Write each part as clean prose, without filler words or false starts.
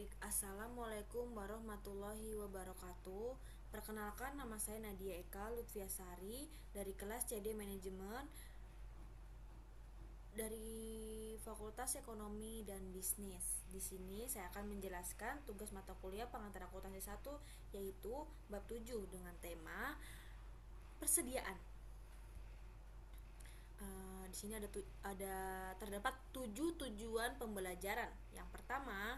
Baik, Assalamualaikum warahmatullahi wabarakatuh. Perkenalkan, nama saya Nadia Eka Lutfiasari dari kelas CD Manajemen dari Fakultas Ekonomi dan Bisnis. Di sini saya akan menjelaskan tugas mata kuliah pengantar akuntansi 1, yaitu bab 7 dengan tema persediaan. Di sini terdapat 7 tujuan pembelajaran. Yang pertama,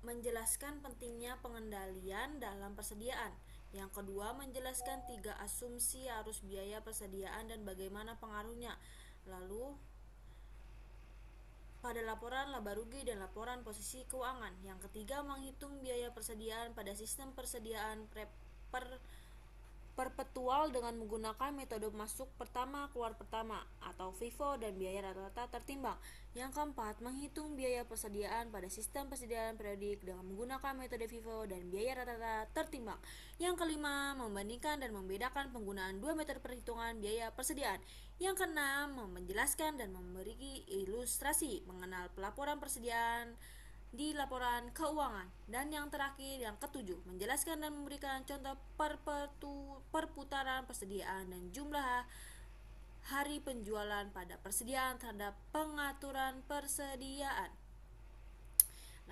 menjelaskan pentingnya pengendalian dalam persediaan. Yang kedua, menjelaskan 3 asumsi arus biaya persediaan dan bagaimana pengaruhnya. Lalu, pada laporan laba rugi dan laporan posisi keuangan. Yang ketiga, menghitung biaya persediaan pada sistem persediaan perpetual dengan menggunakan metode masuk pertama keluar pertama atau FIFO dan biaya rata-rata tertimbang. Yang keempat, menghitung biaya persediaan pada sistem persediaan periodik dengan menggunakan metode FIFO dan biaya rata-rata tertimbang. Yang kelima, membandingkan dan membedakan penggunaan dua metode perhitungan biaya persediaan. Yang keenam, menjelaskan dan memberi ilustrasi mengenal pelaporan persediaan di laporan keuangan. Dan yang terakhir, yang ketujuh, menjelaskan dan memberikan contoh perputaran persediaan dan jumlah hari penjualan pada persediaan terhadap pengaturan persediaan.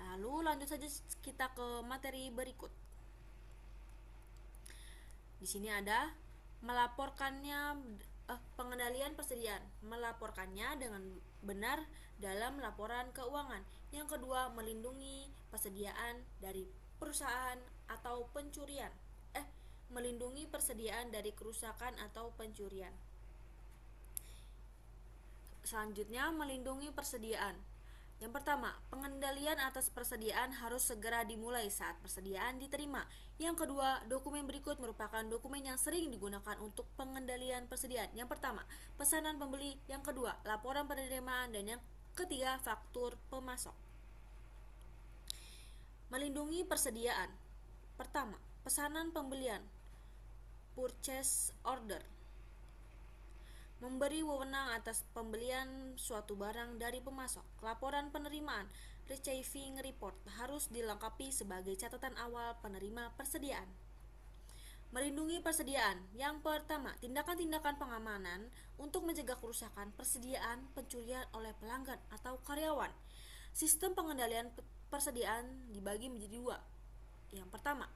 Lalu lanjut saja kita ke materi berikut. Di sini ada pengendalian persediaan, melaporkannya dengan benar dalam laporan keuangan. Yang kedua, melindungi persediaan dari perusahaan atau pencurian. Melindungi persediaan dari kerusakan atau pencurian. Selanjutnya, melindungi persediaan. Yang pertama, pengendalian atas persediaan harus segera dimulai saat persediaan diterima. Yang kedua, dokumen berikut merupakan dokumen yang sering digunakan untuk pengendalian persediaan. Yang pertama, pesanan pembeli. Yang kedua, laporan penerimaan. Dan yang ketiga, faktur pemasok. Melindungi persediaan. Pertama, pesanan pembelian, purchase order, memberi wewenang atas pembelian suatu barang dari pemasok. Laporan penerimaan, receiving report, harus dilengkapi sebagai catatan awal penerima persediaan. Melindungi persediaan. Yang pertama, tindakan-tindakan pengamanan untuk mencegah kerusakan persediaan, pencurian oleh pelanggan atau karyawan. Sistem pengendalian persediaan dibagi menjadi dua. Yang pertama,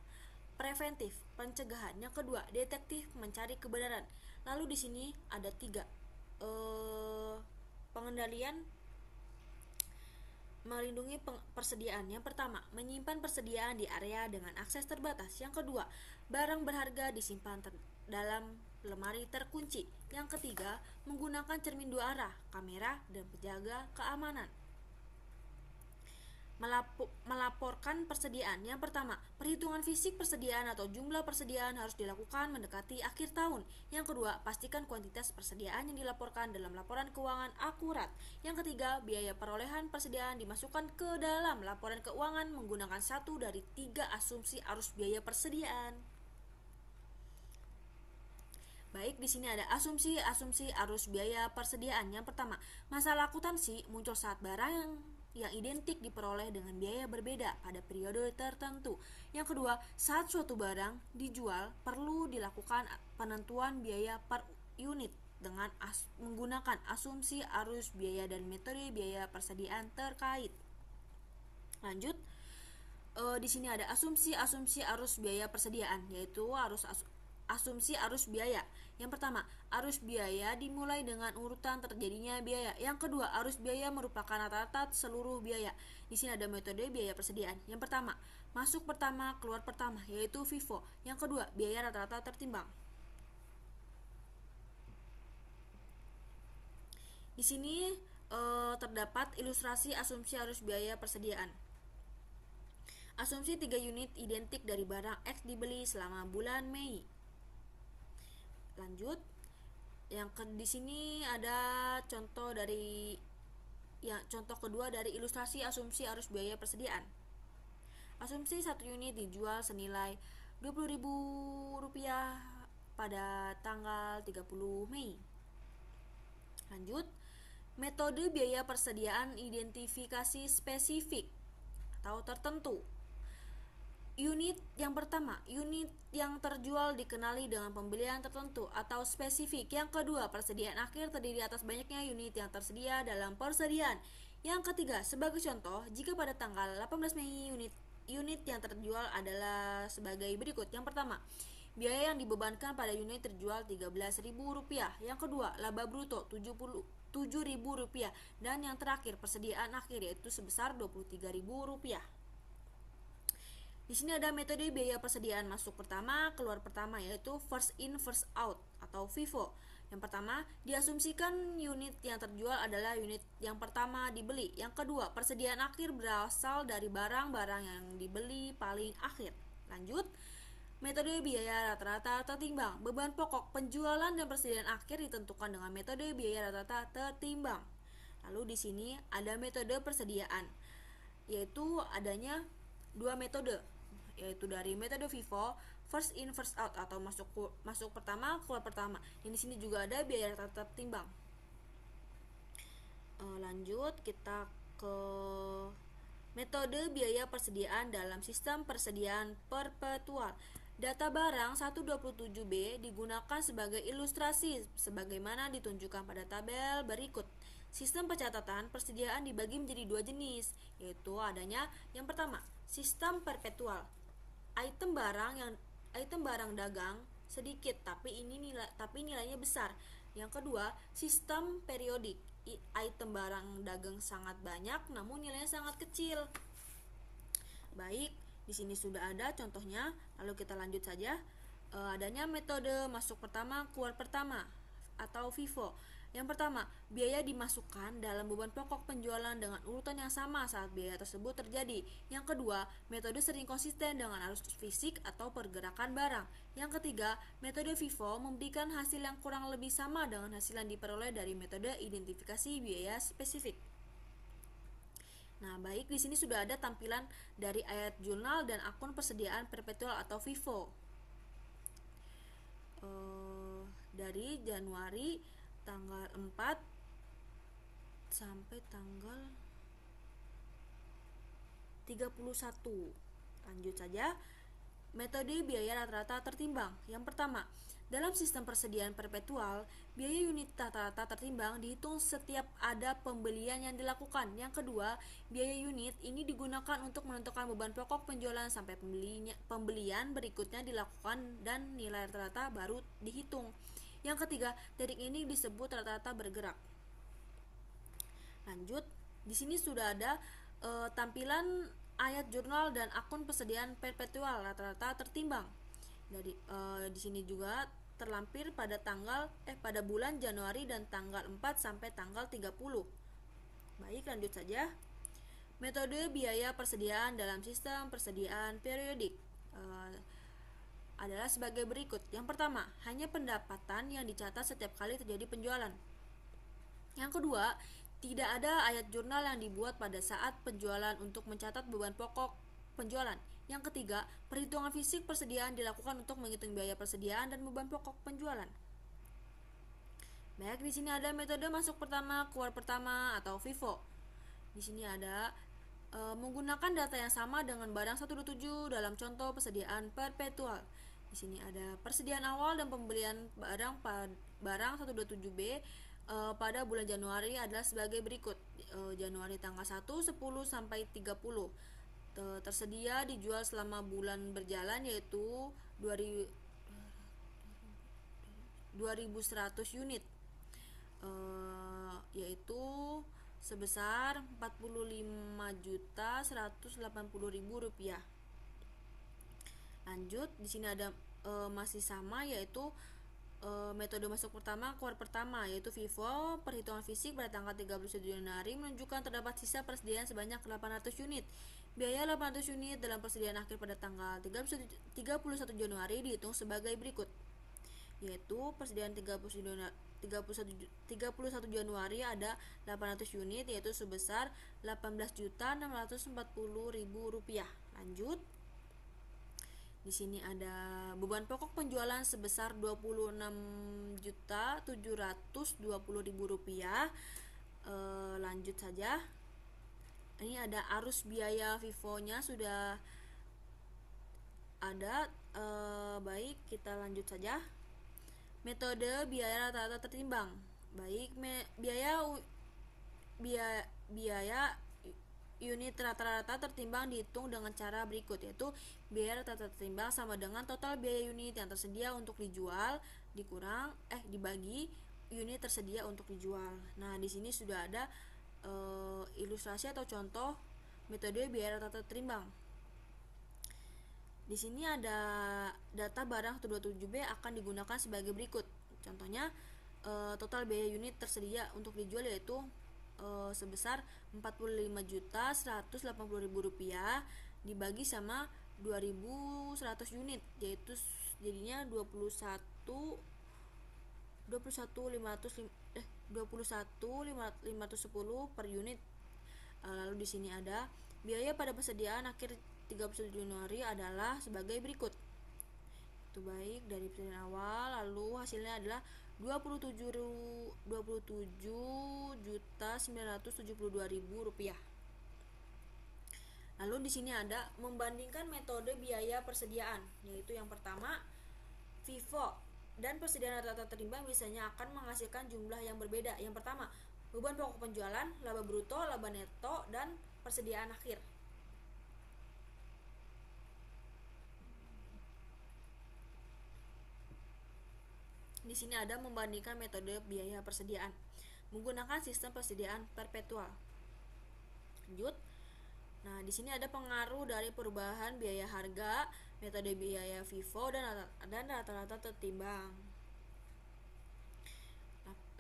preventif, pencegahan. Yang kedua, detektif, mencari kebenaran. Lalu di sini ada 3 pengendalian melindungi persediaan. Yang pertama, menyimpan persediaan di area dengan akses terbatas. Yang kedua, barang berharga disimpan dalam lemari terkunci. Yang ketiga, menggunakan cermin 2 arah, kamera, dan penjaga keamanan. Melaporkan persediaan. Yang pertama, perhitungan fisik persediaan atau jumlah persediaan harus dilakukan mendekati akhir tahun. Yang kedua, pastikan kuantitas persediaan yang dilaporkan dalam laporan keuangan akurat. Yang ketiga, biaya perolehan persediaan dimasukkan ke dalam laporan keuangan menggunakan 1 dari 3 asumsi arus biaya persediaan. Baik, di sini ada asumsi arus biaya persediaan. Yang pertama, masalah akuntansi muncul saat barang yang identik diperoleh dengan biaya berbeda pada periode tertentu. Yang kedua, saat suatu barang dijual perlu dilakukan penentuan biaya per unit dengan menggunakan asumsi arus biaya dan metode biaya persediaan terkait. Lanjut, di sini ada asumsi arus biaya persediaan, yaitu asumsi arus biaya. Yang pertama, arus biaya dimulai dengan urutan terjadinya biaya. Yang kedua, arus biaya merupakan rata-rata seluruh biaya. Di sini ada metode biaya persediaan. Yang pertama, masuk pertama, keluar pertama, yaitu FIFO. Yang kedua, biaya rata-rata tertimbang. Di sini terdapat ilustrasi asumsi arus biaya persediaan. Asumsi 3 unit identik dari barang X dibeli selama bulan Mei. Lanjut, di sini ada contoh kedua dari ilustrasi asumsi arus biaya persediaan. Asumsi 1 unit dijual senilai Rp20.000 pada tanggal 30 Mei. Lanjut, metode biaya persediaan identifikasi spesifik. atau tertentu. Unit yang pertama, unit yang terjual dikenali dengan pembelian tertentu atau spesifik. Yang kedua, persediaan akhir terdiri atas banyaknya unit yang tersedia dalam persediaan. Yang ketiga, sebagai contoh, jika pada tanggal 18 Mei unit yang terjual adalah sebagai berikut. Yang pertama, biaya yang dibebankan pada unit terjual Rp13.000. Yang kedua, laba bruto Rp7.000. Dan yang terakhir, persediaan akhir yaitu sebesar Rp23.000. Di sini ada metode biaya persediaan masuk pertama, keluar pertama, yaitu first in first out atau FIFO. Yang pertama, diasumsikan unit yang terjual adalah unit yang pertama dibeli. Yang kedua, persediaan akhir berasal dari barang-barang yang dibeli paling akhir. Lanjut, metode biaya rata-rata tertimbang. Beban pokok, penjualan dan persediaan akhir ditentukan dengan metode biaya rata-rata tertimbang. Lalu di sini ada metode persediaan, yaitu adanya dua metode, yaitu dari metode FIFO, first in first out atau masuk pertama keluar pertama. Di sini juga ada biaya rata tertimbang. Lanjut kita ke metode biaya persediaan dalam sistem persediaan perpetual. Data barang 127B digunakan sebagai ilustrasi sebagaimana ditunjukkan pada tabel berikut. Sistem pencatatan persediaan dibagi menjadi dua jenis, yaitu adanya yang pertama, sistem perpetual. Item barang dagang sedikit tapi nilainya besar. Yang kedua, sistem periodik. Item barang dagang sangat banyak namun nilainya sangat kecil. Baik, di sini sudah ada contohnya. Lalu kita lanjut saja. Adanya metode masuk pertama keluar pertama atau FIFO. Yang pertama, biaya dimasukkan dalam beban pokok penjualan dengan urutan yang sama saat biaya tersebut terjadi. Yang kedua, metode sering konsisten dengan arus fisik atau pergerakan barang. Yang ketiga, metode FIFO memberikan hasil yang kurang lebih sama dengan hasil yang diperoleh dari metode identifikasi biaya spesifik. Nah, baik, di sini sudah ada tampilan dari ayat jurnal dan akun persediaan perpetual atau FIFO. Dari Januari tanggal 4 sampai tanggal 31. Lanjut saja. Metode biaya rata-rata tertimbang. Yang pertama, dalam sistem persediaan perpetual, biaya unit rata-rata tertimbang dihitung setiap ada pembelian yang dilakukan. Yang kedua, biaya unit ini digunakan untuk menentukan beban pokok penjualan sampai pembelian berikutnya dilakukan dan nilai rata-rata baru dihitung. Yang ketiga, teknik ini disebut rata-rata bergerak. Lanjut, di sini sudah ada tampilan ayat jurnal dan akun persediaan perpetual rata-rata tertimbang. Di sini juga terlampir pada bulan Januari dan tanggal 4 sampai tanggal 30. Baik, lanjut saja. Metode biaya persediaan dalam sistem persediaan periodik adalah sebagai berikut. Yang pertama, hanya pendapatan yang dicatat setiap kali terjadi penjualan. Yang kedua, tidak ada ayat jurnal yang dibuat pada saat penjualan untuk mencatat beban pokok penjualan. Yang ketiga, perhitungan fisik persediaan dilakukan untuk menghitung biaya persediaan dan beban pokok penjualan. Baik, di sini ada metode masuk pertama keluar pertama atau FIFO. Di sini ada menggunakan data yang sama dengan barang 127 dalam contoh persediaan perpetual. Di sini ada persediaan awal dan pembelian barang 127B pada bulan Januari adalah sebagai berikut. Januari tanggal 1, 10 sampai 30. Tersedia dijual selama bulan berjalan yaitu 2.100 unit. Yaitu sebesar Rp45.180.000. Lanjut, di sini ada masih sama, yaitu metode masuk pertama keluar pertama, yaitu FIFO. Perhitungan fisik pada tanggal 31 Januari menunjukkan terdapat sisa persediaan sebanyak 800 unit. Biaya 800 unit dalam persediaan akhir pada tanggal 31 Januari dihitung sebagai berikut, yaitu persediaan 31 Januari ada 800 unit, yaitu sebesar Rp18.640.000. Lanjut, di sini ada beban pokok penjualan sebesar Rp26.720.000. Lanjut saja. Ini ada arus biaya FIFO-nya sudah ada. Baik, kita lanjut saja. Metode biaya rata-rata tertimbang. Baik, biaya unit rata-rata tertimbang dihitung dengan cara berikut, yaitu biaya rata-rata tertimbang sama dengan total biaya unit yang tersedia untuk dijual dibagi unit tersedia untuk dijual. Nah, di sini sudah ada ilustrasi atau contoh metode biaya rata-rata tertimbang. Di sini ada data barang 127B akan digunakan sebagai berikut. Contohnya, total biaya unit tersedia untuk dijual yaitu sebesar Rp45.180.000 dibagi sama 2.100 unit, yaitu jadinya 21.510 per unit. Lalu di sini ada biaya pada persediaan akhir 31 Januari adalah sebagai berikut. Itu baik dari persediaan awal, lalu hasilnya adalah Rp27.972.000. Lalu di sini ada membandingkan metode biaya persediaan, yaitu yang pertama, FIFO dan persediaan rata-rata tertimbang biasanya akan menghasilkan jumlah yang berbeda. Yang pertama, beban pokok penjualan, laba bruto, laba neto, dan persediaan akhir. Di sini ada membandingkan metode biaya persediaan menggunakan sistem persediaan perpetual. Lanjut. Nah, di sini ada pengaruh dari perubahan biaya harga, metode biaya FIFO dan rata-rata tertimbang.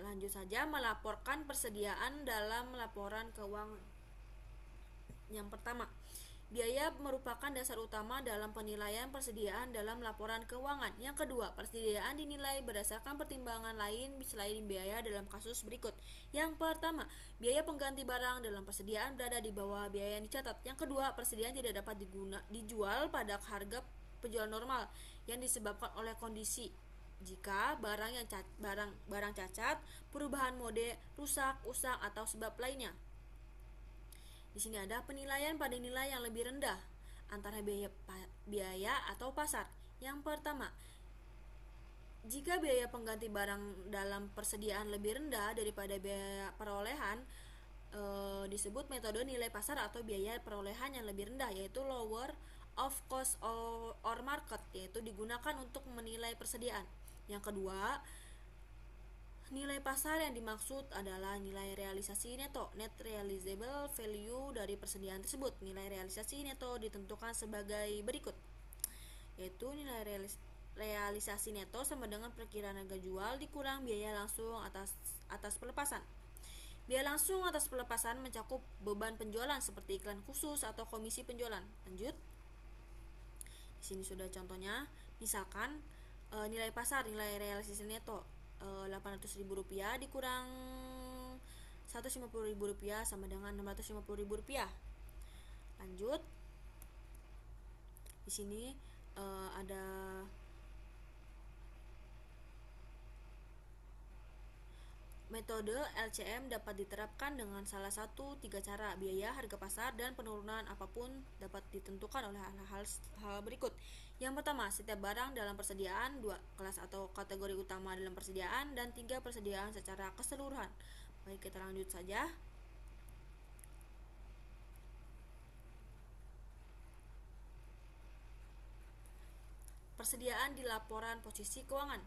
Lanjut saja, melaporkan persediaan dalam laporan keuangan. Yang pertama, biaya merupakan dasar utama dalam penilaian persediaan dalam laporan keuangan. Yang kedua, persediaan dinilai berdasarkan pertimbangan lain selain biaya dalam kasus berikut. Yang pertama, biaya pengganti barang dalam persediaan berada di bawah biaya yang dicatat. Yang kedua, persediaan tidak dapat dijual pada harga penjualan normal yang disebabkan oleh kondisi jika barang cacat, perubahan mode, rusak, usang, atau sebab lainnya. Di sini ada penilaian pada nilai yang lebih rendah antara biaya atau pasar. Yang pertama, jika biaya pengganti barang dalam persediaan lebih rendah daripada biaya perolehan, disebut metode nilai pasar atau biaya perolehan yang lebih rendah, yaitu lower of cost or market, yaitu digunakan untuk menilai persediaan. Yang kedua, nilai pasar yang dimaksud adalah nilai realisasi neto, net realizable value dari persediaan tersebut. Nilai realisasi neto ditentukan sebagai berikut, yaitu nilai realisasi neto sama dengan perkiraan harga jual dikurang biaya langsung atas pelepasan. Biaya langsung atas pelepasan mencakup beban penjualan seperti iklan khusus atau komisi penjualan. Lanjut. Di sini sudah contohnya, misalkan nilai pasar, nilai realisasi neto Rp800.000 dikurang Rp150.000 sama dengan Rp650.000. Lanjut. Di sini ada metode LCM dapat diterapkan dengan salah satu 3 cara. Biaya, harga pasar, dan penurunan apapun dapat ditentukan oleh hal berikut. Yang pertama, setiap barang dalam persediaan, 2 kelas atau kategori utama dalam persediaan, dan 3 persediaan secara keseluruhan. Baik, kita lanjut saja. Persediaan di laporan posisi keuangan.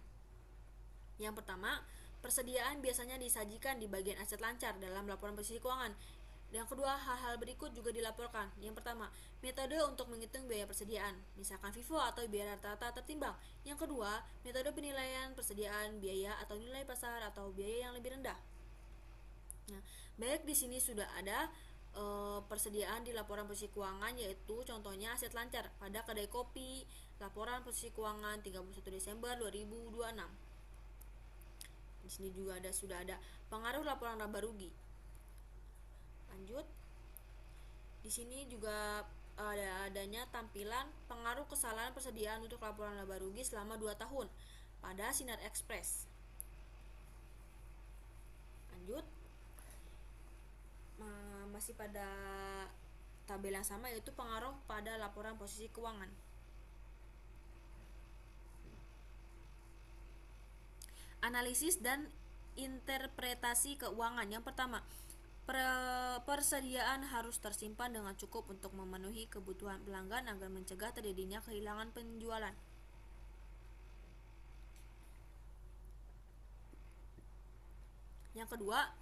Yang pertama, persediaan biasanya disajikan di bagian aset lancar dalam laporan posisi keuangan. Yang kedua, hal-hal berikut juga dilaporkan. Yang pertama, metode untuk menghitung biaya persediaan, misalkan FIFO atau biaya rata-rata tertimbang. Yang kedua, metode penilaian persediaan biaya atau nilai pasar atau biaya yang lebih rendah. Nah, baik, di sini sudah ada persediaan di laporan posisi keuangan, yaitu contohnya aset lancar pada kedai kopi, laporan posisi keuangan 31 Desember 2026. Di sini juga sudah ada pengaruh laporan laba rugi. Lanjut. Di sini juga adanya tampilan pengaruh kesalahan persediaan untuk laporan laba rugi selama 2 tahun pada Sinar Express. Lanjut. masih pada tabel yang sama, yaitu pengaruh pada laporan posisi keuangan. Analisis dan interpretasi keuangan. Yang pertama, persediaan harus tersimpan dengan cukup untuk memenuhi kebutuhan pelanggan agar mencegah terjadinya kehilangan penjualan. Yang kedua,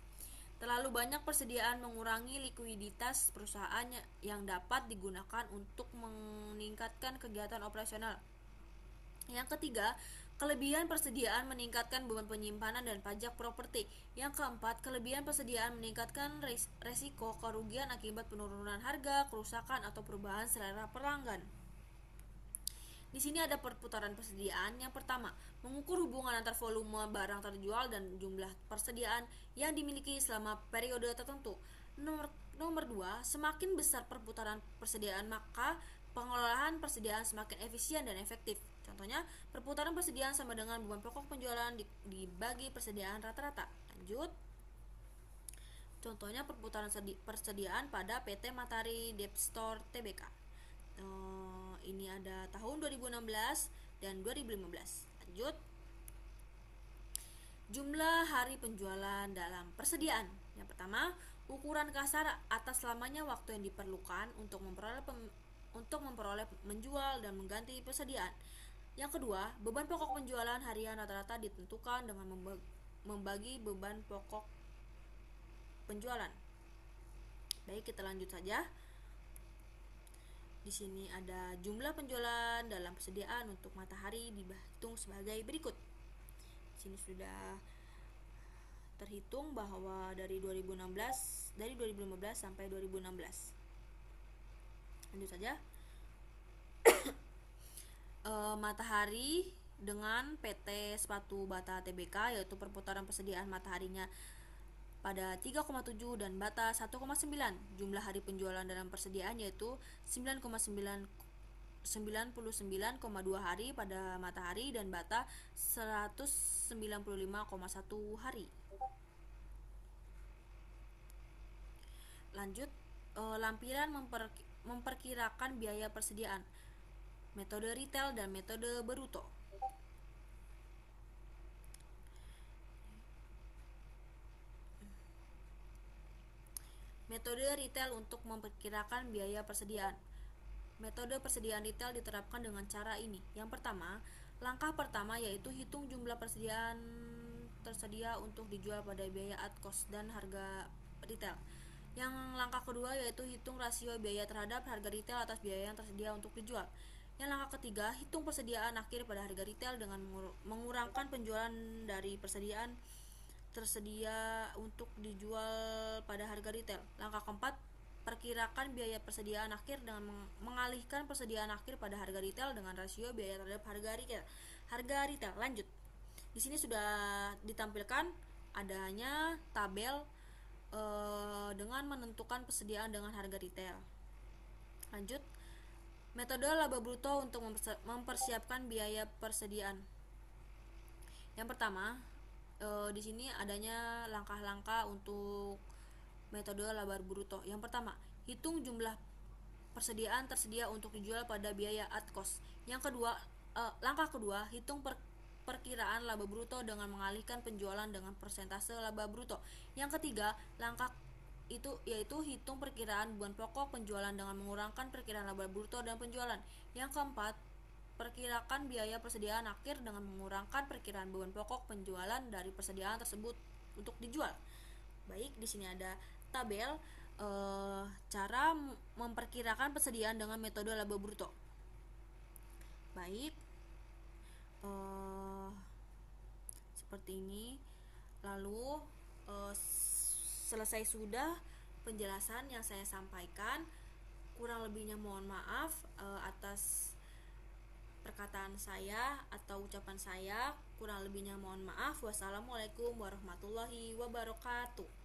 terlalu banyak persediaan mengurangi likuiditas perusahaan yang dapat digunakan untuk meningkatkan kegiatan operasional. Yang ketiga, kelebihan persediaan meningkatkan beban penyimpanan dan pajak properti. Yang keempat, kelebihan persediaan meningkatkan resiko kerugian akibat penurunan harga, kerusakan, atau perubahan selera pelanggan. Di sini ada perputaran persediaan. Yang pertama, mengukur hubungan antar volume barang terjual dan jumlah persediaan yang dimiliki selama periode tertentu. Nomor 2, semakin besar perputaran persediaan maka pengelolaan persediaan semakin efisien dan efektif. Contohnya, perputaran persediaan sama dengan beban pokok penjualan dibagi persediaan rata-rata. Lanjut. Contohnya perputaran persediaan pada PT Matahari Depstore Tbk. Ini ada tahun 2016 dan 2015. Lanjut. Jumlah hari penjualan dalam persediaan. Yang pertama, ukuran kasar atas lamanya waktu yang diperlukan untuk memperoleh menjual dan mengganti persediaan. Yang kedua, beban pokok penjualan harian rata-rata ditentukan dengan membagi beban pokok penjualan. Baik, kita lanjut saja. Di sini ada jumlah penjualan dalam persediaan untuk Matahari dihitung sebagai berikut. Di sini sudah terhitung bahwa dari 2015 sampai 2016. Lanjut saja. Matahari dengan PT Sepatu Bata Tbk, yaitu perputaran persediaan Mataharinya pada 3,7 dan Bata 1,9. Jumlah hari penjualan dalam persediaan yaitu 99,2 hari pada Matahari dan Bata 195,1 hari. Lanjut, lampiran memperkirakan biaya persediaan, metode retail dan metode Bruto. Metode retail untuk memperkirakan biaya persediaan. Metode persediaan retail diterapkan dengan cara ini. Yang pertama, langkah pertama yaitu hitung jumlah persediaan tersedia untuk dijual pada biaya at cost dan harga retail. Yang langkah kedua yaitu hitung rasio biaya terhadap harga retail atas biaya yang tersedia untuk dijual. Yang langkah ketiga, hitung persediaan akhir pada harga retail dengan mengurangkan penjualan dari persediaan tersedia untuk dijual pada harga retail. Langkah keempat, perkirakan biaya persediaan akhir dengan mengalihkan persediaan akhir pada harga retail dengan rasio biaya terhadap harga retail. Lanjut. Di sini sudah ditampilkan adanya tabel dengan menentukan persediaan dengan harga retail. Lanjut. Metode laba bruto untuk mempersiapkan biaya persediaan. Yang pertama, di sini adanya langkah-langkah untuk metode laba bruto. Yang pertama, hitung jumlah persediaan tersedia untuk dijual pada biaya at cost. Langkah kedua, hitung perkiraan laba bruto dengan mengalihkan penjualan dengan persentase laba bruto. Yang ketiga, langkah itu yaitu hitung perkiraan beban pokok penjualan dengan mengurangkan perkiraan laba bruto dan penjualan. Yang keempat, perkirakan biaya persediaan akhir dengan mengurangkan perkiraan beban pokok penjualan dari persediaan tersebut untuk dijual. Baik, di sini ada tabel cara memperkirakan persediaan dengan metode laba bruto. Baik, seperti ini. Lalu selesai sudah penjelasan yang saya sampaikan. Kurang lebihnya mohon maaf atas perkataan saya atau ucapan saya. Kurang lebihnya mohon maaf. Wassalamualaikum warahmatullahi wabarakatuh.